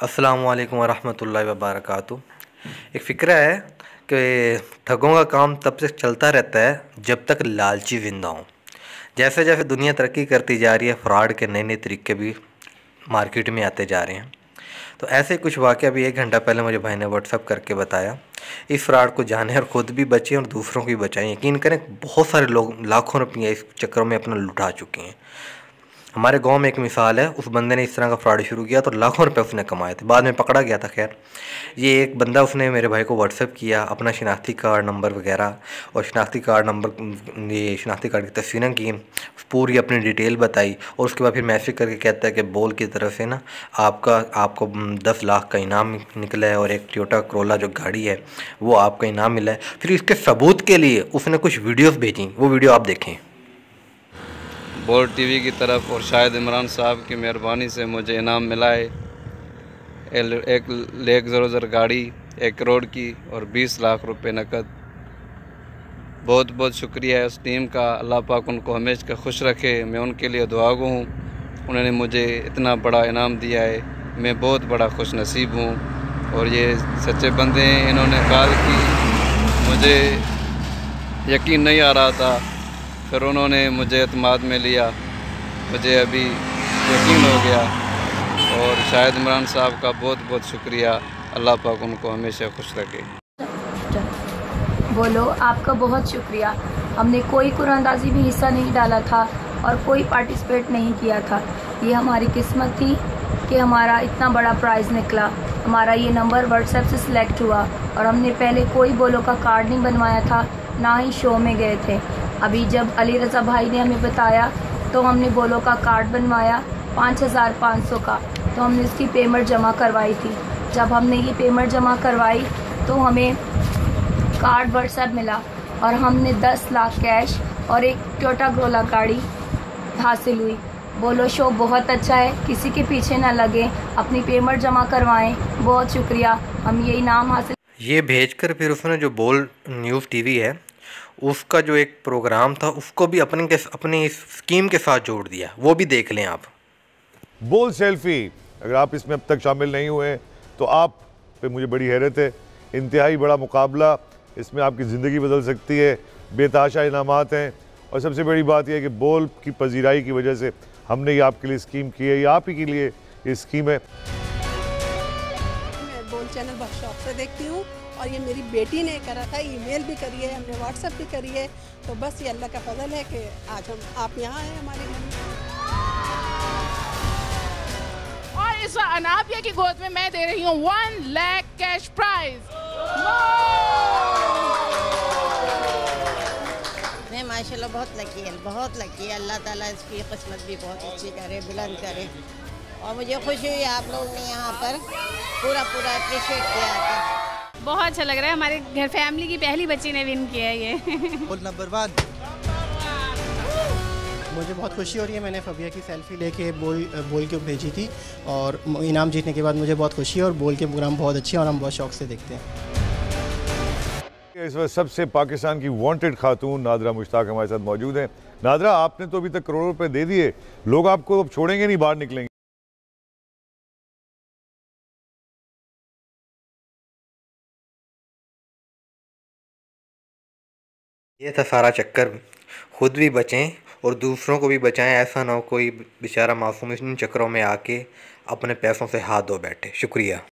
अस्सलामु अलैकुम वरहमतुल्लाहि वबरकातुहू। एक फ़िक्रा है कि ठगों का काम तब तक चलता रहता है जब तक लालची ज़िंदा हो। जैसे जैसे दुनिया तरक्की करती जा रही है, फ्रॉड के नए नए तरीके भी मार्केट में आते जा रहे हैं। तो ऐसे कुछ वाक़या अभी 1 घंटा पहले मुझे भाई ने व्हाट्सअप करके बताया। इस फ्रॉड को जाने और ख़ुद भी बचें और दूसरों को भी बचाएं। यकीन करें, बहुत सारे लोग लाखों रुपये इस चक्कर में अपना लुटा चुके हैं। हमारे गांव में एक मिसाल है, उस बंदे ने इस तरह का फ्रॉड शुरू किया तो लाखों रुपए उसने कमाए थे। बाद में पकड़ा गया था। खैर, ये एक बंदा, उसने मेरे भाई को व्हाट्सएप किया अपना शनाख्ती कार्ड नंबर वगैरह, और शनाख्ती कार्ड की तस्वीरें की, पूरी अपनी डिटेल बताई, और उसके बाद फिर मैसेज करके कहता है कि बोल की तरफ से ना आपको 10 लाख का इनाम निकला है, और एक टोयोटा करोला जो गाड़ी है वो आपका इनाम मिला है। फिर इसके सबूत के लिए उसने कुछ वीडियोज़ भेजी, वो वीडियो आप देखें। बोल्ट टीवी की तरफ और शाहिद इमरान साहब की मेहरबानी से मुझे इनाम मिला है। एक लेक ज़रोज़र गाड़ी 1 करोड़ की और 20 लाख रुपए नकद। बहुत बहुत शुक्रिया है उस टीम का। अल्लाह पाक उनको हमेशा खुश रखे। मैं उनके लिए दुआगो हूँ। उन्होंने मुझे इतना बड़ा इनाम दिया है, मैं बहुत बड़ा खुश नसीब हूँ। और ये सच्चे बंदे हैं। इन्होंने कॉल की, मुझे यकीन नहीं आ रहा था, फिर उन्होंने मुझे एतमाद में लिया, मुझे अभी यकीन हो गया। और शाहिद इमरान साहब का बहुत बहुत शुक्रिया। अल्लाह पाक उनको हमेशा खुश रखे। बोलो, आपका बहुत शुक्रिया। हमने कोई कुरानंदाजी में हिस्सा नहीं डाला था और कोई पार्टिसिपेट नहीं किया था। ये हमारी किस्मत थी कि हमारा इतना बड़ा प्राइज़ निकला। हमारा ये नंबर व्हाट्सएप से सिलेक्ट हुआ, और हमने पहले कोई बोलो का कार्ड नहीं बनवाया था, ना ही शो में गए थे। अभी जब अली रज़ा भाई ने हमें बताया तो हमने बोलो का कार्ड बनवाया 5500 का, तो हमने उसकी पेमेंट जमा करवाई थी। जब हमने ये पेमेंट जमा करवाई तो हमें कार्ड व्हाट्सएप मिला, और हमने 10 लाख कैश और एक टोयोटा करोला गाड़ी हासिल हुई। बोलो शो बहुत अच्छा है, किसी के पीछे ना लगे, अपनी पेमेंट जमा करवाएं। बहुत शुक्रिया, हम ये इनाम हासिल। ये भेजकर फिर उसने जो बोल न्यूज़ टीवी है उसका जो एक प्रोग्राम था उसको भी अपनी इस स्कीम के साथ जोड़ दिया। वो भी देख लें आप। बोल सेल्फी, अगर आप इसमें अब तक शामिल नहीं हुए तो आप पे मुझे बड़ी हैरत है। इंतहाई बड़ा मुकाबला, इसमें आपकी ज़िंदगी बदल सकती है। बेतहाशा इनामात हैं, और सबसे बड़ी बात यह है कि बोल की पजीराई की वजह से हमने ये आपके लिए स्कीम की है। ये आप ही के लिए ये स्कीम है। मैं बोल चैनल बहुत शौक से देखती हूँ, और ये मेरी बेटी ने करा था, ईमेल भी करी है, हमने व्हाट्सएप भी करी है। तो बस ये अल्लाह का फजल है कि आज आप यहाँ हैं हमारे घर में। और इस अनाबिया की गोद में मैं दे रही हूँ 1 लाख कैश प्राइज। मैं माशाल्लाह बहुत लकी है। अल्लाह ताला इसकी किस्मत भी बहुत अच्छी करे, बुलंद करे। और मुझे खुशी हुई आप लोगों ने यहाँ पर पूरा अप्रिशिएट किया था। बहुत अच्छा लग रहा है। हमारे घर फैमिली की पहली बच्ची ने विन किया है ये। बोल नंबर 1। मुझे बहुत खुशी हो रही है। मैंने फबिया की सेल्फी लेके बोल के भेजी थी, और इनाम जीतने के बाद मुझे बहुत खुशी है। और बोल के प्रोग्राम बहुत अच्छे हैं और हम बहुत शौक से देखते हैं। इस वक्त सबसे पाकिस्तान की वांटेड खातून नादरा मुश्ताक हमारे साथ मौजूद हैं। नादरा, आपने तो अभी तक करोड़ों रुपए दे दिए, लोग आपको अब छोड़ेंगे नहीं, बाहर निकलेंगे। ये था सारा चक्कर। खुद भी बचें और दूसरों को भी बचाएं। ऐसा ना हो कोई बेचारा मासूम इन चक्करों में आके अपने पैसों से हाथ धो बैठे। शुक्रिया।